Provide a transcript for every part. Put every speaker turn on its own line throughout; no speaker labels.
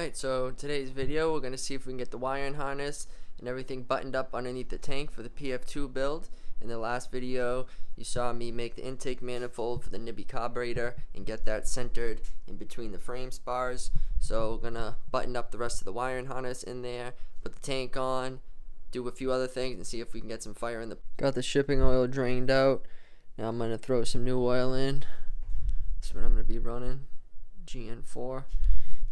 Alright, so today's video we're going to see if we can get the wiring harness and everything buttoned up underneath the tank for the PF2 build. In the last video you saw me make the intake manifold for the Nibby carburetor and get that centered in between the frame spars. So we're going to button up the rest of the wiring harness in there, put the tank on, do a few other things and see if we can get some fire in the... Got the shipping oil drained out. Now I'm going to throw some new oil in. That's what I'm going to be running, GN4.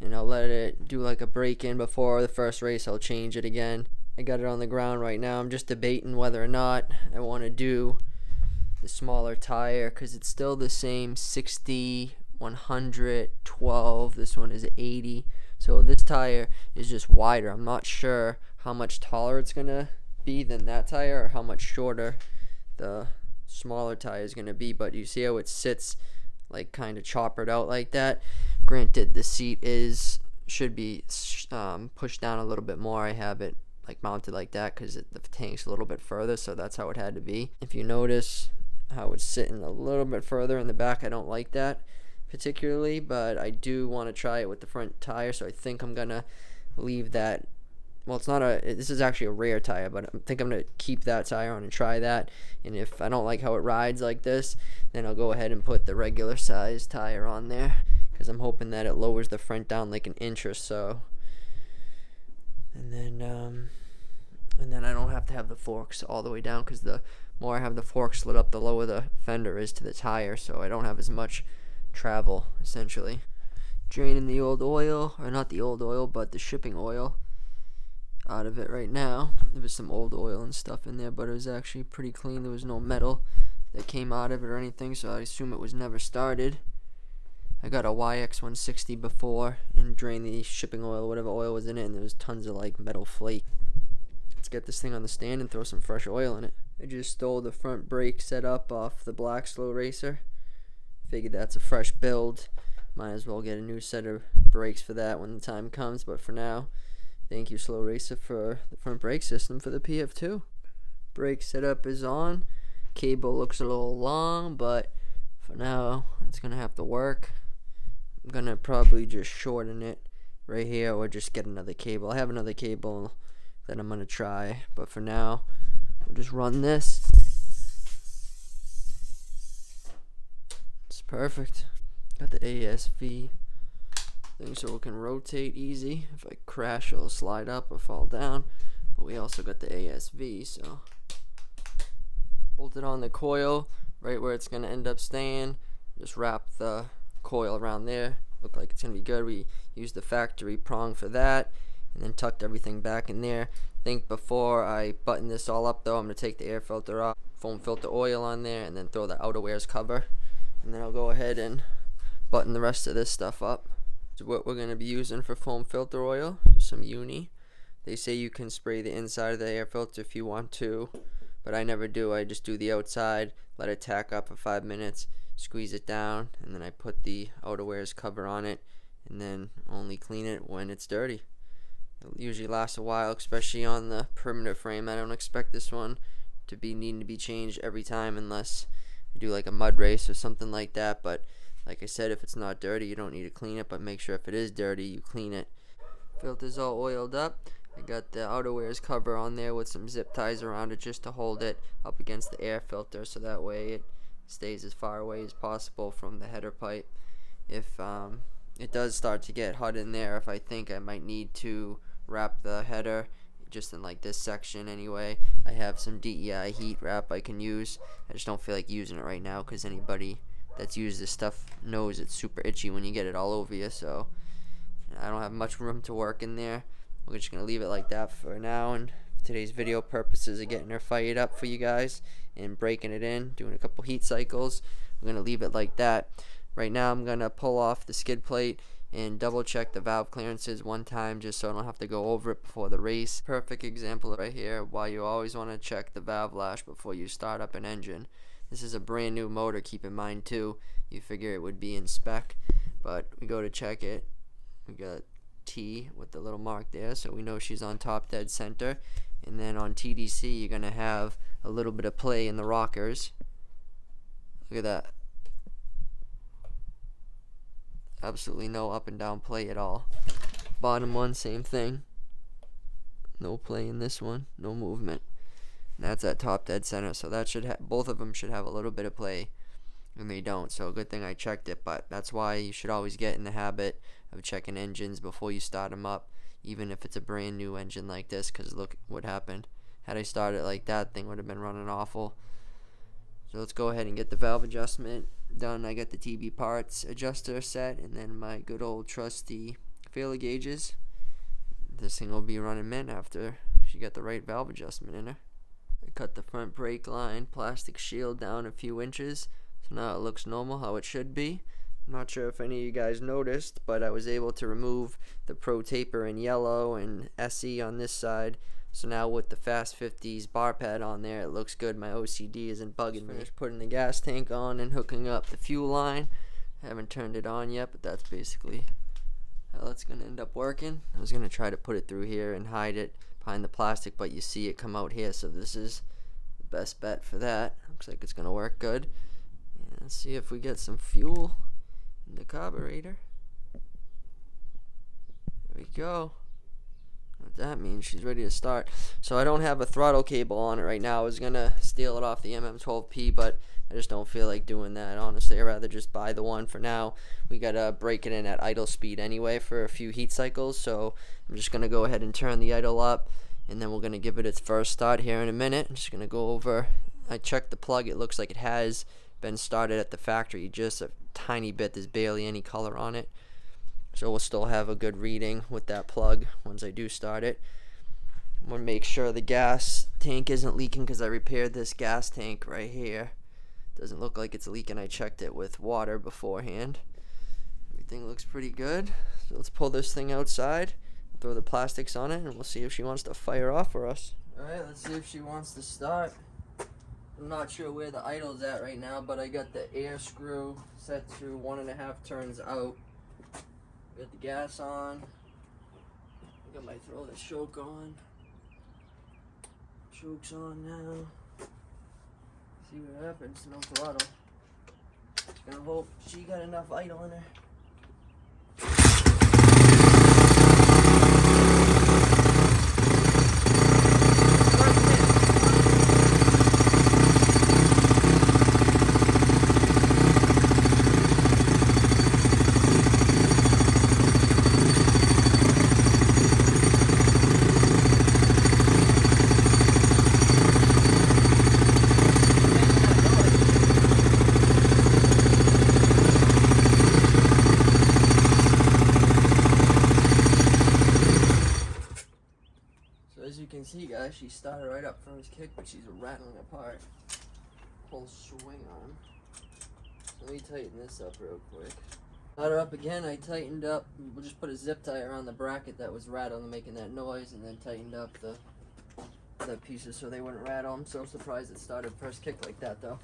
And I'll let it do like a break-in before the first race. I'll change it again. I got it on the ground right now. I'm just debating whether or not I want to do the smaller tire because it's still the same 60, 100, 12. This one is 80. So this tire is just wider. I'm not sure how much taller it's going to be than that tire or how much shorter the smaller tire is going to be. But you see how it sits like kind of choppered out like that. Granted, the seat should be pushed down a little bit more. I have it like mounted like that because the tank's a little bit further, so that's how it had to be. If you notice how it's sitting a little bit further in the back, I don't like that particularly, but I do want to try it with the front tire, so I think I'm gonna leave that. Well, it's not this is actually a rear tire, but I think I'm going to keep that tire on and try that. And if I don't like how it rides like this, then I'll go ahead and put the regular size tire on there because I'm hoping that it lowers the front down like an inch or so. And then I don't have to have the forks all the way down because the more I have the forks slid up, the lower the fender is to the tire, so I don't have as much travel essentially. Draining the old oil, or not the old oil, but the shipping oil out of it right now. There was some old oil and stuff in there, but it was actually pretty clean. There was no metal that came out of it or anything, so I assume it was never started. I got a YX140 before and drained the shipping oil, whatever oil was in it, and there was tons of like metal flake. Let's get this thing on the stand and throw some fresh oil in it. I just stole the front brake setup off the black Slow Racer. Figured that's a fresh build. Might as well get a new set of brakes for that when the time comes, but for now, thank you, Slow Racer, for the front brake system for the PF2. Brake setup is on. Cable looks a little long, but for now, it's going to have to work. I'm going to probably just shorten it right here or just get another cable. I have another cable that I'm going to try, but for now, we'll just run this. It's perfect. Got the ASV thing so it can rotate easy. If I crash, it'll slide up or fall down. But we also got the ASV, so bolted on the coil right where it's going to end up staying. Just wrap the coil around there. Look like it's going to be good. We used the factory prong for that and then tucked everything back in there. I think before I button this all up though, I'm going to take the air filter off, foam filter oil on there, and then throw the outerwears cover. And then I'll go ahead and button the rest of this stuff up. So what we're going to be using for foam filter oil, just some uni. They say you can spray the inside of the air filter if you want to, but I never do. I just do the outside, let it tack up for 5 minutes, squeeze it down, and then I put the outerwears cover on it, and then only clean it when it's dirty. It usually lasts a while, especially on the perimeter frame. I don't expect this one to be needing to be changed every time unless you do like a mud race or something like that, but like I said, if it's not dirty, you don't need to clean it, but make sure if it is dirty, you clean it. Filter's all oiled up. I got the outerwears cover on there with some zip ties around it just to hold it up against the air filter so that way it stays as far away as possible from the header pipe. If it does start to get hot in there, if I think I might need to wrap the header, just in like this section anyway, I have some DEI heat wrap I can use. I just don't feel like using it right now because anybody that's used this stuff knows it's super itchy when you get it all over you, so I don't have much room to work in there. We're just going to leave it like that for now, and for today's video purposes of getting her fired up for you guys and breaking it in, doing a couple heat cycles, we're going to leave it like that. Right now I'm going to pull off the skid plate and double check the valve clearances one time just so I don't have to go over it before the race. Perfect example right here why you always want to check the valve lash before you start up an engine. This is a brand new motor, keep in mind too. You figure it would be in spec, but we go to check it. We got T with the little mark there, so we know she's on top dead center. And then on TDC, you're going to have a little bit of play in the rockers. Look at that. Absolutely no up and down play at all. Bottom one, same thing. No play in this one, no movement. And that's at top dead center, so that should both of them should have a little bit of play, and they don't. So good thing I checked it, but that's why you should always get in the habit of checking engines before you start them up, even if it's a brand new engine like this, because look what happened. Had I started like that, thing would have been running awful. So let's go ahead and get the valve adjustment done. I got the TB parts adjuster set, and then my good old trusty feeler gauges. This thing will be running mint after she got the right valve adjustment in her. I cut the front brake line plastic shield down a few inches, so now it looks normal, how it should be. I'm not sure if any of you guys noticed, but I was able to remove the Pro Taper in yellow and SE on this side. So now with the Fast 50s bar pad on there, it looks good. My OCD isn't bugging me. Finished putting the gas tank on and hooking up the fuel line. Haven't turned it on yet, but that's basically how it's going to end up working. I was going to try to put it through here and hide it behind the plastic, but you see it come out here, so this is the best bet for that. Looks like it's going to work good. And let's see if we get some fuel in the carburetor. There we go. What that means, she's ready to start. So I don't have a throttle cable on it right now. I was going to steal it off the MM12P, but I just don't feel like doing that, honestly. I'd rather just buy the one for now. We got to break it in at idle speed anyway for a few heat cycles, so I'm just going to go ahead and turn the idle up, and then we're going to give it its first start here in a minute. I'm just going to go over. I checked the plug. It looks like it has been started at the factory, just a tiny bit. There's barely any color on it. So we'll still have a good reading with that plug once I do start it. I'm going to make sure the gas tank isn't leaking because I repaired this gas tank right here. Doesn't look like it's leaking. I checked it with water beforehand. Everything looks pretty good. So let's pull this thing outside, throw the plastics on it, and we'll see if she wants to fire off for us. Alright, let's see if she wants to start. I'm not sure where the idle's at right now, but I got the air screw set to 1.5 turns out. Got the gas on. I got my throw the choke on. Choke's on now. See what happens. No throttle. Just gonna hope she got enough idle in her. As you can see, guys, she started right up first kick, but she's rattling apart. Full swing on. So let me tighten this up real quick. Got her up again. I tightened up. We'll just put a zip tie around the bracket that was rattling, making that noise, and then tightened up the pieces so they wouldn't rattle. I'm so surprised it started first kick like that, though.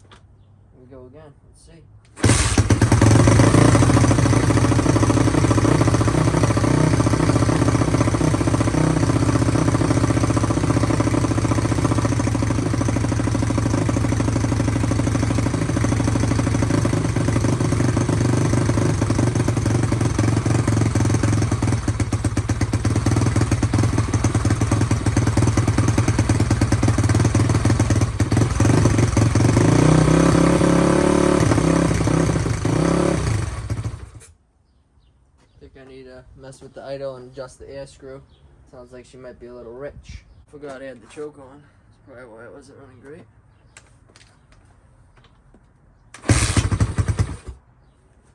Here we go again. Let's see. I need to mess with the idle and adjust the air screw. Sounds like she might be a little rich. Forgot I had the choke on. That's probably why it wasn't running great.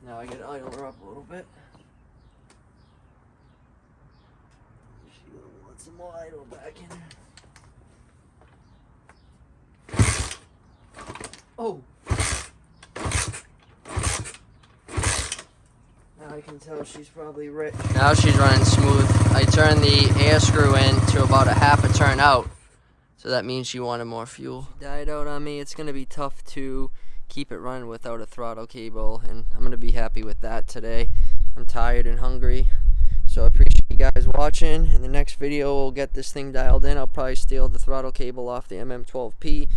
Now I gotta idle her up a little bit. She wants some more idle back in her. Oh! Now I can tell she's probably rich. Now she's running smooth. I turned the air screw in to about a half a turn out. So that means she wanted more fuel. She died out on me. It's going to be tough to keep it running without a throttle cable. And I'm going to be happy with that today. I'm tired and hungry. So I appreciate you guys watching. In the next video, we'll get this thing dialed in. I'll probably steal the throttle cable off the MM12P.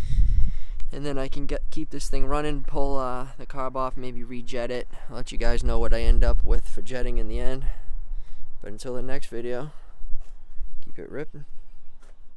And then I can keep this thing running, pull the carb off, maybe rejet it. I'll let you guys know what I end up with for jetting in the end. But until the next video, keep it ripping.